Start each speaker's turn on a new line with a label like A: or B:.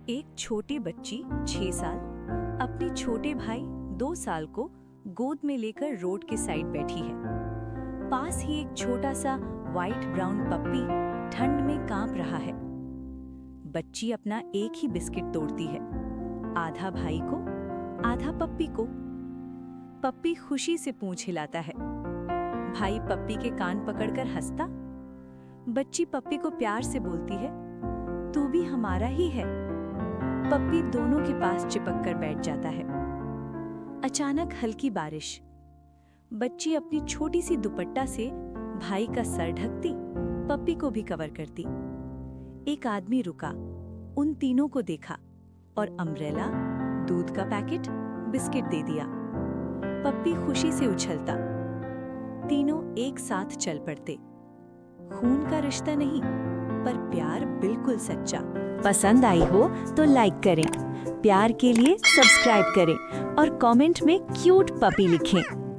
A: एक छोटी बच्ची 6 साल अपने छोटे भाई 2 साल को गोद में लेकर रोड के साइड बैठी है। पास ही एक छोटा सा व्हाइट ब्राउन पप्पी ठंड में कांप रहा है। बच्ची अपना एक ही बिस्किट तोड़ती है, आधा भाई को आधा पप्पी को। पप्पी खुशी से पूंछ हिलाता है। भाई पप्पी के कान पकड़कर हंसता। बच्ची पप्पी को प्यार से बोलती है, तू भी हमारा ही है। पप्पी दोनों के पास चिपक कर बैठ जाता है। अचानक हल्की बारिश। बच्ची अपनी छोटी सी दुपट्टा से भाई का सर ढकती, पप्पी को भी कवर करती। एक आदमी रुका, उन तीनों को देखा और अम्ब्रेला, दूध का पैकेट, बिस्किट दे दिया। पप्पी खुशी से उछलता। तीनों एक साथ चल पड़ते। खून का रिश्ता नहीं, पर प्यार बिल्कुल सच्चा। पसंद आई हो तो लाइक करें, प्यार के लिए सब्सक्राइब करें और कमेंट में क्यूट पपी लिखें।